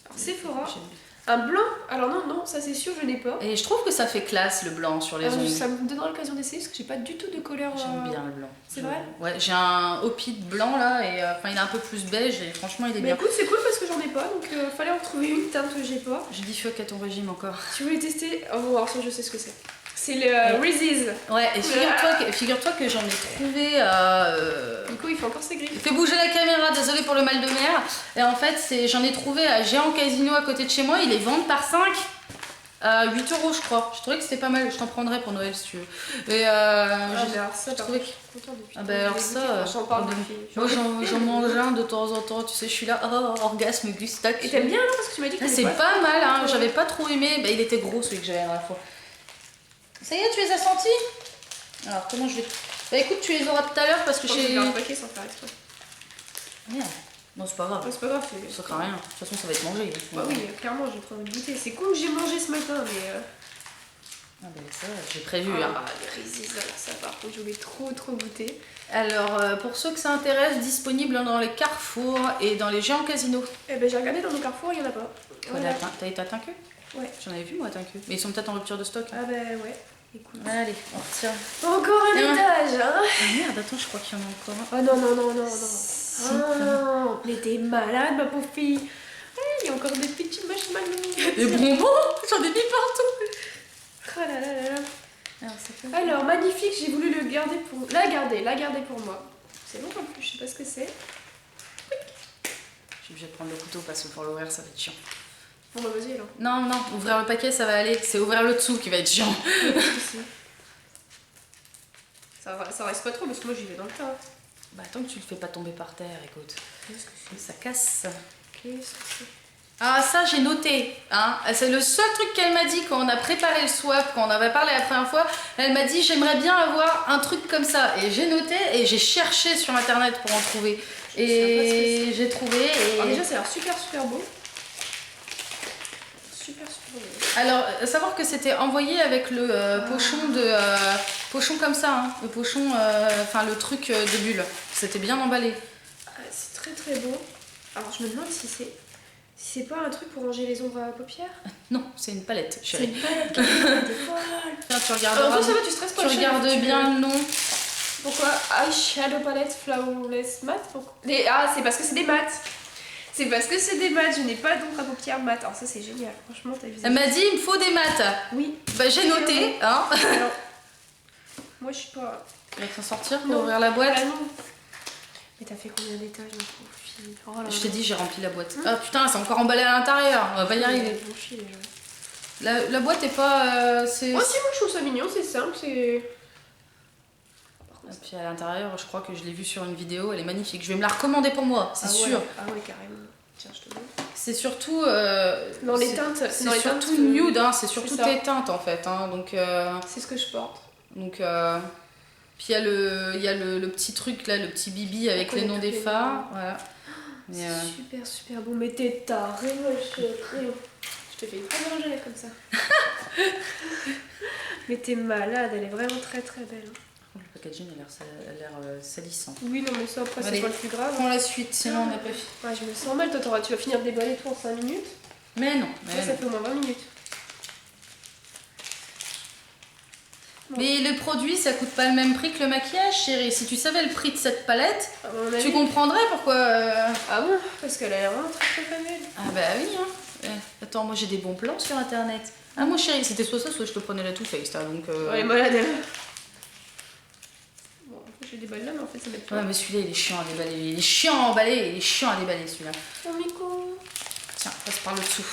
Alors, Sephora. J'aime- Un blanc. Alors non, ça c'est sûr, je n'ai pas. Et je trouve que ça fait classe le blanc sur les ongles. Ça me donnera l'occasion d'essayer parce que j'ai pas du tout de couleur. J'aime bien le blanc. C'est vrai Ouais, j'ai un Opit blanc là et enfin il est un peu plus beige et franchement il est Mais bien. écoute, c'est cool parce que j'en ai pas, donc fallait en trouver une teinte que j'ai pas. J'ai dit fuck à ton régime encore. Tu voulais tester. Oh, bon, alors ça, je sais ce que c'est. C'est le Reese's. Ouais, et figure-toi que j'en ai trouvé. Nico, il fait encore ses griffes. Fais bouger la caméra, désolé pour le mal de mer. Et en fait, j'en ai trouvé à Géant Casino à côté de chez moi. Ils les vendent par 5 à 8 € je crois. Je trouvais que c'était pas mal. Je t'en prendrais pour Noël si tu veux. Et Mais alors ça, j'ai par trouvé contre, je suis contente depuis. Ah bah alors ça, J'en parle de- depuis. moi j'en mange un de temps en temps. Tu sais, je suis là, oh, orgasme gustatif. Et t'aimes bien alors parce que tu m'as dit que Ah, t'aimais c'est pas mal, hein. Ouais. J'avais pas trop aimé. Bah, il était gros celui que j'avais la dernière fois. Ça y est, tu les as sentis? Alors, comment je vais. Bah, écoute, tu les auras tout à l'heure parce que Je pense que j'ai. je vais faire un paquet sans faire exprès. Merde. Non, c'est pas grave. Ouais, c'est pas grave, Ça craint rien. De toute façon, ça va être mangé. Bah oui, clairement, j'ai trop envie de goûter. C'est cool que j'ai mangé ce matin, mais. Ah, bah, ça, j'ai prévu. Ah, Hein. les Reese's, alors ça par contre, je voulais trop goûter. Alors, pour ceux que ça intéresse, disponible dans les carrefours et dans les géants casinos. Eh ben j'ai regardé dans nos carrefours, il y en a pas. Voilà. T'as été à Tinqueux? Ouais. J'en avais vu, moi, à Tinqueux. Mais ils sont peut-être en rupture de stock. Ah bah ouais, écoute. Allez, on retire. Encore un Et un- étage, hein. Ah merde, attends, je crois qu'il y en a encore un. Ah non. Ah, mais t'es malade, ma pauvre fille. Il y a encore des petits marshmallows. Des bonbons. J'en ai mis partout. Oh là là là là. Alors, ça fait- Alors, magnifique, j'ai voulu le garder pour... La garder pour moi. C'est long en plus, je sais pas ce que c'est. Je suis obligée de prendre le couteau parce que pour l'ouvrir, ça va être chiant. Bon bah vas-y alors. Non, non, ouvrir le paquet ça va aller. C'est ouvrir le dessous qui va être chiant. Ça reste pas trop parce que moi j'y vais dans le tas. Bah tant que tu le fais pas tomber par terre, écoute. Qu'est-ce que c'est? Ça casse. Qu'est-ce que c'est? Ah ça j'ai noté, hein. C'est le seul truc qu'elle m'a dit quand on a préparé le swap, quand on avait parlé la première fois. Elle m'a dit j'aimerais bien avoir un truc comme ça. Et j'ai noté et j'ai cherché sur internet pour en trouver. Et j'ai trouvé et... Alors déjà ça a l'air super beau. Super beau. Alors, savoir que c'était envoyé avec le pochon de... pochon comme ça, hein. Le pochon... Enfin, le truc de bulle. C'était bien emballé. C'est très beau. Alors je me demande si c'est pas un truc pour ranger les ombres à paupières. Non, c'est une palette, C'est chérie. une palette qui est folle. Tiens, tu regardes, Alors ça va, tu stresses pas. tu regardes bien le nom. Pourquoi Eyeshadow Palette Flawless Matte? Ah, c'est parce que c'est des mattes. C'est parce que c'est des mattes. Je n'ai pas d'ombre à paupières matte. Alors ça c'est génial. Franchement, t'as vu ça? Elle m'a dit il me faut des maths. Oui. Bah j'ai noté, hein. Alors, moi je suis pas... Tu vas t'en sortir pour Non. ouvrir la boîte. Ah non. Mais t'as fait combien d'étages, ma pauvre fille? Oh là là. Je t'ai dit, j'ai rempli la boîte. Ah putain, c'est encore emballé à l'intérieur. On va pas y arriver. Bon fille, déjà. La boîte est pas... c'est... Oh si, moi je trouve ça mignon, c'est simple, c'est... Et puis à l'intérieur, je crois que je l'ai vue sur une vidéo, elle est magnifique. Je vais me la recommander pour moi, c'est sûr. Ah ouais, carrément. Tiens, je te montre. C'est surtout... Dans les teintes, C'est dans les surtout teintes, nude, hein, c'est surtout c'est ça. tes teintes en fait. Hein, donc, c'est ce que je porte. puis il y a le petit truc là, le petit bibi avec les noms des fards. Voilà. Mais, C'est super bon, mais t'es taré, ma chérie. Je te fais une très belle rangée comme ça. Mais t'es malade, elle est vraiment très belle. le packaging a l'air salissant. Oui, non, mais ça après, Allez. c'est pas le plus grave. Prends la suite, sinon on n'a pas fini. Ouais, je me sens mal, toi, tu vas finir de déballer tout en 5 minutes. Mais non. Ça fait au moins 20 minutes. Mais le produit, ça coûte pas le même prix que le maquillage, chérie. Si tu savais le prix de cette palette, À mon avis. tu comprendrais pourquoi... Ah bon? Parce qu'elle a l'air vraiment très belle. Ah bah oui, hein. Attends, moi j'ai des bons plans sur internet. Ah moi chérie, c'était soit ça, soit je te prenais la Too Faced, hein, donc... Elle est malade, elle. Bon, en fait, je déballe là, mais en fait, ça met pas. Ouais, mais celui-là, il est chiant à déballer. Il est chiant à emballer, il est chiant à déballer, celui-là. Oh, Miko. Tiens, passe par le dessous.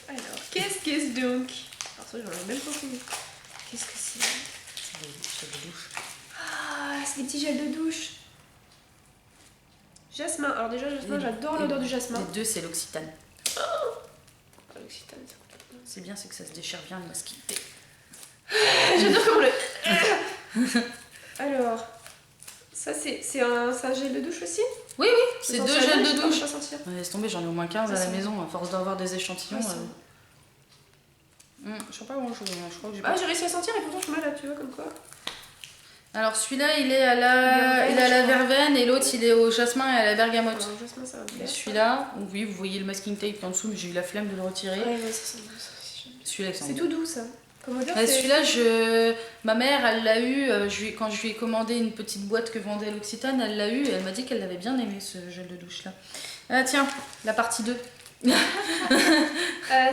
Alors, qu'est-ce donc? Alors ça, j'en ai même pas fini. Qu'est-ce que c'est? C'est de douche. Ah, c'est des petits gels de douche. Jasmin. Alors déjà, jasmin, j'adore l'odeur du jasmin. Les deux, c'est l'Occitane. Ah, l'Occitane, ça coûte pas. C'est bien, c'est que ça se déchire bien le masquité. J'adore comment le... Alors, ça c'est un gel de douche aussi? Oui, oui, c'est deux gels de douche. Pas sentir. Ouais, laisse tomber, j'en ai au moins 15 à la maison, à force d'avoir des échantillons. Ouais, Je sais pas grand chose, je crois que j'ai Ah, pas. j'ai réussi à sentir et pourtant je suis malade, tu vois, comme quoi. Alors celui-là, il est à la verveine et l'autre, il est au jasmin et à la bergamote. Alors, jasmin, ça va Et bien. celui-là, oui, vous voyez le masking tape qui est en dessous, mais j'ai eu la flemme de le retirer. Ouais, ouais, ça sent bon, ça aussi, j'aime bien. Celui-là, il sent C'est bon. tout doux ça. Comment dire? Ouais, celui-là, ma mère, elle l'a eu, quand je lui ai commandé une petite boîte que vendait l'Occitane, elle l'a eu et elle m'a dit qu'elle l'avait bien aimé ce gel de douche là. Ah tiens, la partie 2.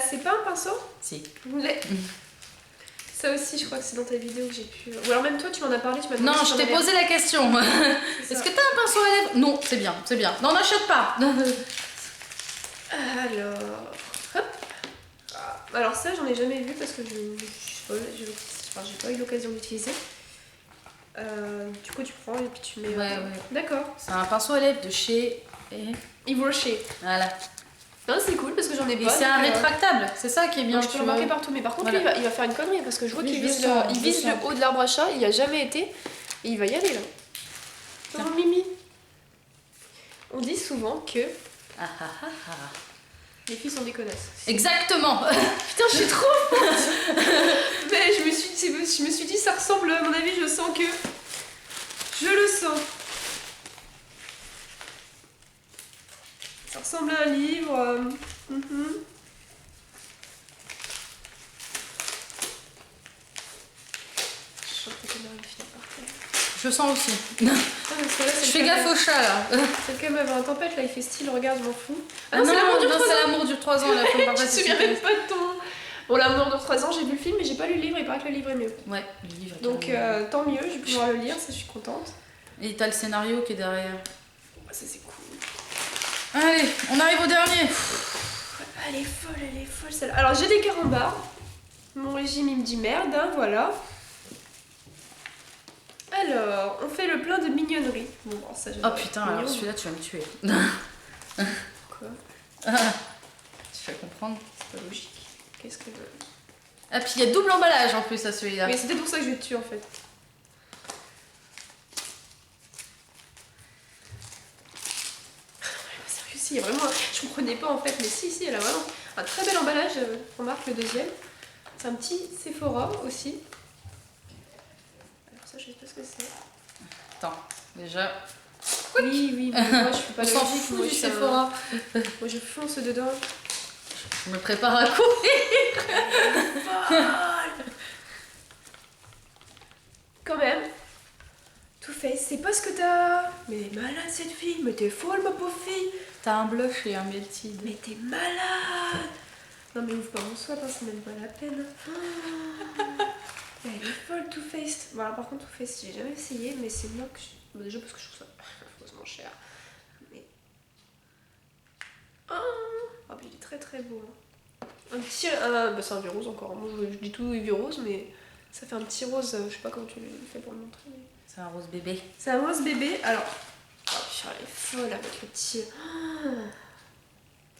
C'est pas un pinceau? Si. Ça aussi, je crois que c'est dans ta vidéo que j'ai pu. Ou alors même toi, tu m'en as parlé, tu m'as demandé Non, si je t'en t'ai avais- posé la question. C'est Est-ce ça. que t'as un pinceau à lèvres? Non, c'est bien, c'est bien. Non, n'achète pas. Alors. Hop. Ah, alors ça, j'en ai jamais vu parce que j'ai pas eu l'occasion d'utiliser. Du coup, tu prends et puis tu mets. Ouais. D'accord. C'est un pinceau à lèvres de chez... Yves Rocher. Voilà. Non, c'est cool parce que j'en ai Et pas. c'est donc, un rétractable, c'est ça qui est bien. Non, je peux le marquer partout, mais par contre, Voilà. lui, il va faire une connerie parce que je vois Oui, qu'il je vise, sens, il je vise le sens. haut de l'arbre à chat, il y a jamais été et il va y aller là. Tiens. Oh, Mimi. On dit souvent que Ah, ah, ah, ah. les filles sont des connasses. Exactement. Putain, je suis trop forte. Mais je me suis dit, ça ressemble, à mon avis, je sens que. Je le sens. Ça ressemble à un livre. Je sens que t'es dans une fille par terre. Je sens aussi. Ah, parce que là, Je fais gaffe au chat là. C'est quand même avoir un tempête, là, il fait style, regarde, je m'en fous. Ah non, c'est l'amour dure non, 3 c'est ans. l'amour dure 3 ans là. Faut pas Je me passer souviens dessus. même pas de ton. Bon, l'amour dure 3 ans, j'ai vu le film, mais j'ai pas lu le livre, il paraît que le livre est mieux. Ouais, le livre. est Donc, carrément- tant mieux, je vais pouvoir le lire, ça, je suis contente. Et t'as le scénario qui est derrière. Ça, c'est cool. Allez, on arrive au dernier. Elle est folle celle-là. Alors j'ai des carambars. Mon régime il me dit merde, hein, voilà. Alors, on fait le plein de mignonneries. Bon, alors ça Oh j'adore. putain, Mignon. alors celui-là tu vas me tuer. Quoi? Tu fais comprendre. C'est pas logique. Qu'est-ce que... Ah, puis il y a double emballage en plus à celui-là. Mais c'était pour ça que je vais te tuer en fait. Sérieux, si, il y a vraiment... Je comprenais pas en fait, mais si, elle a vraiment un très bel emballage. Remarque le deuxième. C'est un petit Sephora aussi. Alors ça, je sais pas ce que c'est. Attends, déjà. Oui, mais moi je suis pas On s'en logique. fout Moi, du je suis un- Sephora. Moi je fonce dedans. Je me prépare à courir. Quand même. Too Faced, c'est pas ce que t'as. Mais elle est malade cette fille. Mais t'es folle ma pauvre fille. T'as un blush et un melted. Mais t'es malade. Non mais ouvre pas mon swap, hein, c'est même pas la peine. Elle est folle Too Faced. Bon alors par contre Too Faced j'ai jamais essayé mais c'est bien que je... Bon, déjà parce que je trouve ça faussement cher. Mais... Oh, mais il est très très beau. Hein. Un petit... bah, c'est un vieux rose encore. Moi je dis tout vieux rose mais ça fait un petit rose. Je sais pas comment tu le fais pour le montrer. Mais... C'est un rose bébé. C'est un rose bébé. Alors... Oh putain elle est folle avec le petit...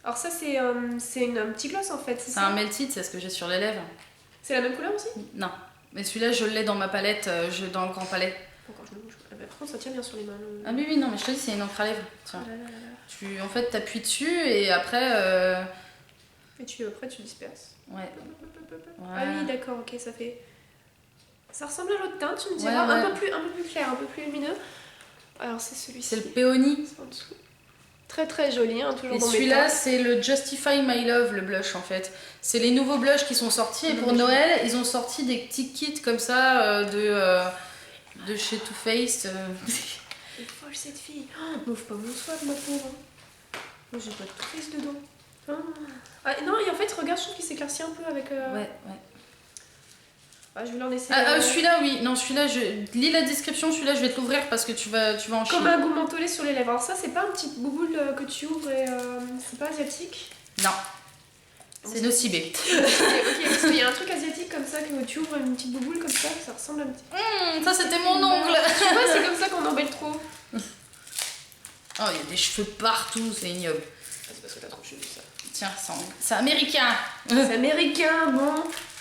Alors ça c'est un petit gloss en fait. C'est un melted, c'est ce que j'ai sur les lèvres. C'est la même couleur aussi? Non. Mais celui-là, je l'ai dans ma palette, dans le grand palais. Encore je me bouge. Par contre ça tient bien sur les mains. Ah oui, non, mais je te dis, c'est une encre à lèvres. Tiens. Oh là là là là. En fait, t'appuies dessus et après... Et après tu disperses. Ouais. Ah oui d'accord, ok, ça fait... Ça ressemble à l'autre teinte, tu me Ouais, diras, ouais. un peu plus clair, un peu plus lumineux. Alors c'est celui-ci. C'est le péony. C'est en dessous. Très très joli, hein, toujours Et dans mes celui-là, teintes. c'est le Justify My Love, le blush en fait. C'est les nouveaux blushs qui sont sortis et Non, pour mais je- Noël, ils ont sorti des petits kits comme ça de chez Too Faced. Elle est folle cette fille. Oh, m'ouvre pas mon swap ma pauvre. Moi j'ai pas de prise dedans. Ah non, et en fait regarde, je trouve qu'il s'éclaircit un peu avec... Ouais. Ah, je vais l'en essayer. Celui-là, oui. Non, celui-là, lis la description, celui-là, je vais te l'ouvrir parce que tu vas en chier. Comme un goût mentholé sur les lèvres. Alors ça c'est pas un petit bouboule que tu ouvres et c'est pas asiatique. Non. C'est nocibé. Ok, parce qu'il y a un truc asiatique comme ça que tu ouvres une petite bouboule comme ça ressemble à un petit... Ça, c'était mon ongle. Tu vois, c'est comme ça qu'on embête trop. Oh, il y a des cheveux partout, c'est ignoble. C'est parce que t'as trop cheveux ça. Tiens, c'est américain. C'est américain, bon.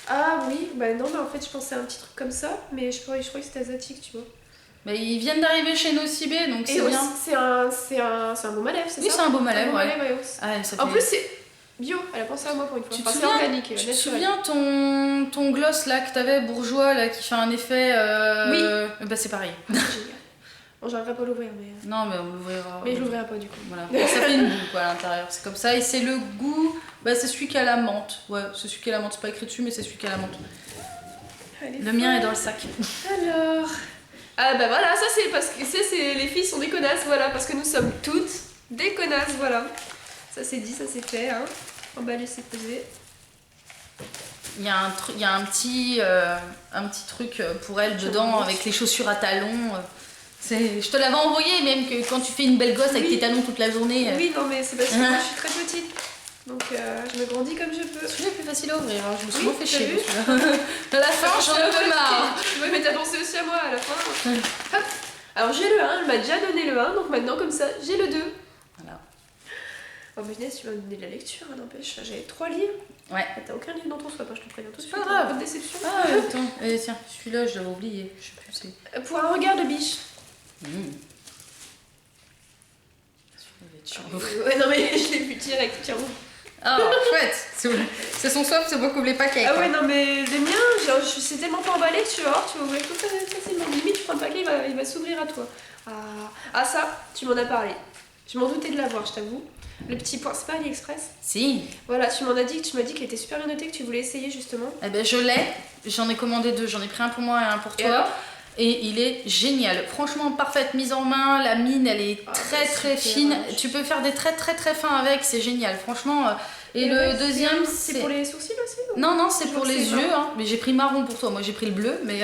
Ah oui, bah non, mais en fait je pensais à un petit truc comme ça, mais je croyais que c'était asiatique, tu vois. Mais ils viennent d'arriver chez Nocibé, donc Et c'est aussi, bien. c'est un baume à lèvres, c'est Oui, ça? c'est un baume à lèvres, ouais. aussi. Ah, ça En fait- plus c'est bio, elle a pensé à moi pour une fois. Tu te Enfin, c'est souviens, organique, tu te naturel. souviens ton gloss là que t'avais, bourgeois, là, qui fait un effet... Bah c'est pareil. Génial. Bon, j'arriverai pas à l'ouvrir, mais... Non, mais on l'ouvrira. Mais je l'ouvrirai pas du coup. Voilà. Ça fait une boule quoi à l'intérieur, c'est comme ça. Et c'est le goût, bah c'est celui qui a la menthe. Ouais, c'est celui qui a la menthe, c'est pas écrit dessus, mais c'est celui qui a la menthe. Le mien est dans le sac. Alors... Ah bah voilà, ça c'est parce que c'est les filles sont des connasses, voilà, parce que nous sommes toutes des connasses, voilà. Ça c'est dit, ça c'est fait, hein. Emballé, c'est posé. Il y a un petit truc pour elle dedans avec les chaussures à talons. Je te l'avais envoyé même que quand tu fais une belle gosse avec Oui. tes talons toute la journée. Oui, non mais c'est parce que moi je suis très petite. Donc je me grandis comme je peux. Celui-là est plus facile à ouvrir, hein. Je me suis Oui, fait t'as chier. vu celui-là. À la fin, j'en ai un peu marre. Oui, mais t'as pensé aussi à moi à la fin. Hop. Alors j'ai le 1, elle m'a déjà donné le 1, donc maintenant comme ça, j'ai le 2. Voilà. Oh mais Inès, tu m'as donné de la lecture, hein, n'empêche. J'avais 3 livres. Ouais. Ah, t'as aucun livre dans ton swap, hein, je te préviens tout de C'est suite. pas grave. Pas de déception. Ah, attends. Eh, tiens, celui-là, je l'avais oublié. Je sais plus où c'est. Pour un regard de biche. Celui-là, il va être chiant. Ouais, non mais je l'ai vu direct, tiens. Ah, chouette. C'est son swap, c'est moi qui ouvre les paquets. Ah quoi. ouais, non mais les miens, genre, c'est tellement pas emballé que tu vas voir, tu vas ouvrir tout facilement. Limite, tu prends le paquet, il va s'ouvrir à toi. Ah ça, tu m'en as parlé. Je m'en doutais de l'avoir, je t'avoue. Le petit point, c'est pas AliExpress? Si. Voilà, tu m'as dit qu'il était super bien noté, que tu voulais essayer justement. Eh ben, je l'ai. J'en ai commandé 2. J'en ai pris un pour moi et un pour Et toi. alors Et il est génial. Franchement, parfaite mise en main. La mine, elle est très bah, très super. fine. Tu peux faire des traits très très fins avec. C'est génial. Franchement. Et le ouais, deuxième, c'est pour les sourcils aussi ou... Non, c'est Je pour crois que les c'est yeux. marron. Hein. Mais j'ai pris marron pour toi. Moi, j'ai pris le bleu. Mais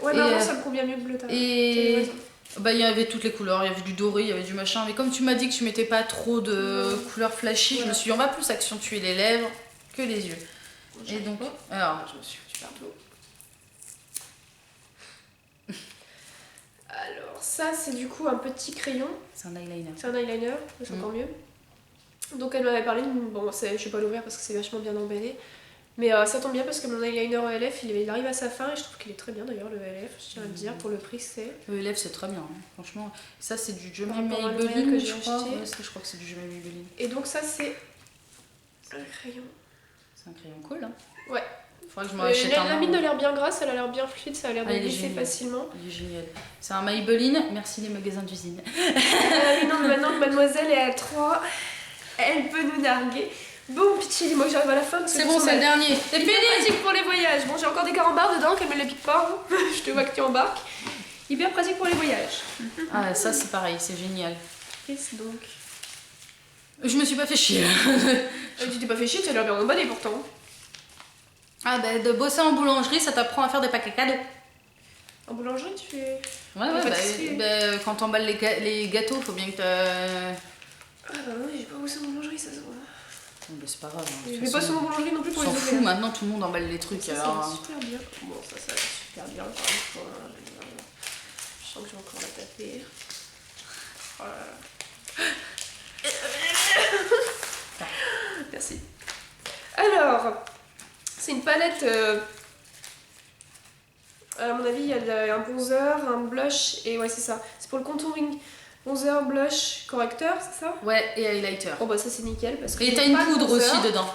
Ouais, et, marron, ça me convient mieux que bleu. T'as et- raison. Bah, il y avait toutes les couleurs, il y avait du doré, il y avait du machin. Mais comme tu m'as dit que tu mettais pas trop de couleurs flashy, je me suis dit, on va plus accentuer les lèvres que les yeux. Et donc, alors, je me suis foutu partout. Alors, ça, c'est du coup un petit crayon. c'est un eyeliner. C'est un eyeliner, c'est encore mieux. Donc, elle m'avait parlé, bon, je vais pas l'ouvrir parce que c'est vachement bien emballé. Mais ça tombe bien parce que mon eyeliner ELF, il arrive à sa fin et je trouve qu'il est très bien d'ailleurs, le ELF, je tiens à le dire, pour le prix que c'est. Le lèvres, c'est très bien, hein. Franchement. Ça, c'est du Jumé Par rapport à Maybelline, L'Oréal que je j'ai crois. acheté. Ouais, je crois que c'est du Jumé Maybelline. Et donc, ça, c'est un crayon. C'est un crayon cool, hein. Ouais. Faudrait que je m'en achète un. La mine a l'air bien grasse, elle a l'air bien fluide, ça a l'air de Ah, il est glisser génial. facilement. Il est génial. C'est un Maybelline, merci les magasins d'usine. Oui, non, mais maintenant que mademoiselle est à 3, elle peut nous narguer. Bon, pitié, dis-moi que j'arrive à la fin. C'est bon, c'est le dernier. C'est fini. Pratique pour les voyages. Bon, j'ai encore des carambars dedans, qu'elle me les pique pas. Hein. Je te vois que tu embarques. Hyper pratique pour les voyages. Ah, ça, c'est pareil, c'est génial. Qu'est-ce donc? Je me suis pas fait chier. Tu t'es pas fait chier, tu as l'air bien emballé pourtant. Ah, bah, de bosser en boulangerie, ça t'apprend à faire des paquets cadeaux. En boulangerie, tu fais. Ouais, quand t'emballes les gâteaux, faut bien que t'as. Ah bah oui, j'ai pas bossé en boulangerie, ça se voit. Bon, bah, c'est pas grave. Hein, Je vais pas sur en boulangerie non plus pour on les s'en ouvrir. fout, maintenant tout le monde emballe les trucs. Ça, Alors, ça va super bien. Bon, ça va super bien. Par contre, je sens que je vais encore la taper. Oh là là. Merci. Alors, c'est une palette. À mon avis, il y a un bronzer, un blush et ouais, c'est ça. C'est pour le contouring. Bronzer, blush, correcteur, c'est ça? Ouais, et highlighter. Bon bah ça c'est nickel parce que Et j'ai t'as une pas de poudre bronzer. aussi dedans.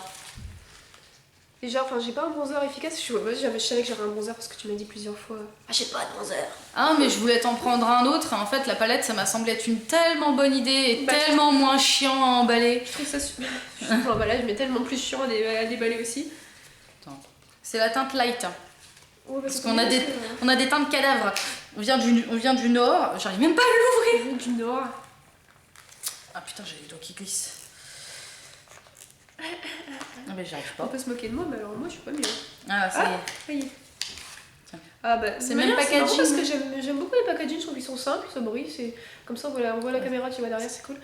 Déjà, enfin j'ai pas un bronzer efficace, je savais que j'avais un bronzer parce que tu m'as dit plusieurs fois. Ah j'ai pas de bronzer. Ah, mais je voulais t'en prendre un autre. En fait, la palette, ça m'a semblé être une tellement bonne idée et Bah, tellement moins chiant à emballer. Je trouve ça super. Je trouve l'emballage mais tellement plus chiant à déballer aussi. Attends. C'est la teinte light. Ouais, Parce qu'on a des teintes cadavres. On vient du nord. J'arrive même pas à l'ouvrir. Du Nord. Ah putain, j'ai les doigts qui glissent. Ah, mais j'arrive On pas. peut se moquer de moi, mais alors moi je suis pas mieux. Ah, ça y est. Ça y est. Tiens. Ah bah C'est même marrant packaging. parce que j'aime beaucoup les packaging, je trouve qu'ils sont simples, ça brille, c'est comme ça on voit la caméra, tu vois derrière, c'est cool.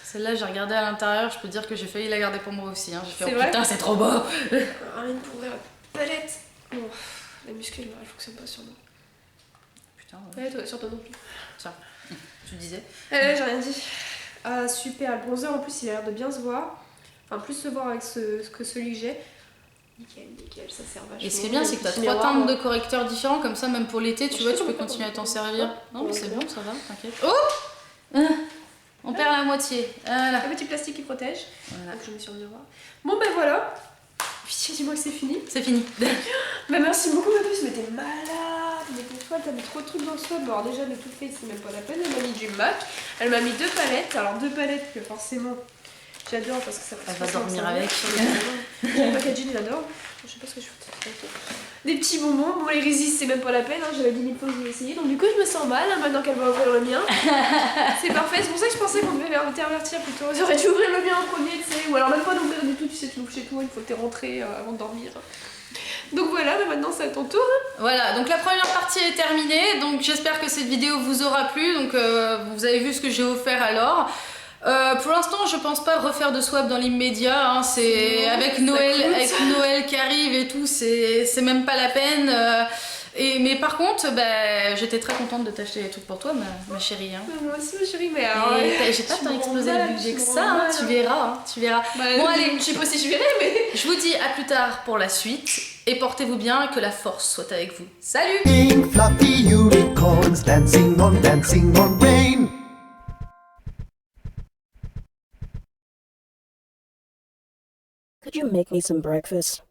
Celle-là, j'ai regardé à l'intérieur. Je peux te dire que j'ai failli la garder pour moi aussi. Hein. J'ai fait, C'est oh vrai putain, c'est trop beau. Rien pour ouvrir la palette. Bon, la muscule, elle fonctionne pas sur nous. Putain, ouais. Ouais, toi, sur toi non plus. Tiens, tu disais. J'ai rien dit. Ah super, le bronzer en plus il a l'air de bien se voir. Enfin plus se voir avec que celui que j'ai. Nickel, ça sert vachement. Et ce qui est bien, c'est que t'as Petit 3 miroir, teintes de correcteurs différents, comme ça, même pour l'été, tu Je vois, sais tu peux pas continuer à t'en comment- servir. Ouais. Non, mais Ouais, c'est ouais. bon, ça va, t'inquiète. Oh On perd la moitié. Voilà. Un petit plastique qui protège. Voilà. Donc je mets sur le miroir. Bon ben voilà. Putain, dis-moi que c'est fini. C'est fini. Bah merci beaucoup ma puce, mais t'es malade. Mais pour toi, t'as mis trop de trucs dans le swap. Alors déjà, le Too Faced, c'est même pas la peine. Elle m'a mis du MAC. Elle m'a mis 2 palettes. Alors 2 palettes que forcément j'adore parce que ça Elle va dormir avec. Le packaging, j'adore. Je sais pas ce que je fais. Des petits bonbons. Bon, les Résis, c'est même pas la peine. Hein. J'avais 10 000 fois que je voulais essayer. Donc du coup, je me sens mal hein, maintenant qu'elle va ouvrir le mien. C'est parfait. C'est pour ça que je pensais qu'on devait intervertir plutôt. J'aurais dû ouvrir le mien en premier, tu sais. Ou alors même pas d'ouvrir du tout. Tu sais, tu l'ouvres chez toi. Il faut que t'es rentré avant de dormir. Donc voilà, mais maintenant c'est à ton tour. Voilà, donc la première partie est terminée. Donc j'espère que cette vidéo vous aura plu. Donc vous avez vu ce que j'ai offert alors. Pour l'instant, je pense pas refaire de swap dans l'immédiat. Hein, c'est Non, avec ça Noël qui arrive et tout, c'est même pas la peine. Mais par contre, bah, j'étais très contente de t'acheter des trucs pour toi, ma chérie. Hein. Moi aussi, ma chérie, mais Et j'ai pas tant explosé le budget que ça. Hein, tu verras, tu verras. Bah, Bon, allez. je sais pas si je verrai, mais. Je vous dis à plus tard pour la suite et portez-vous bien, que la force soit avec vous. Salut! Pink fluffy unicorns dancing on rain. Could you make me some breakfast?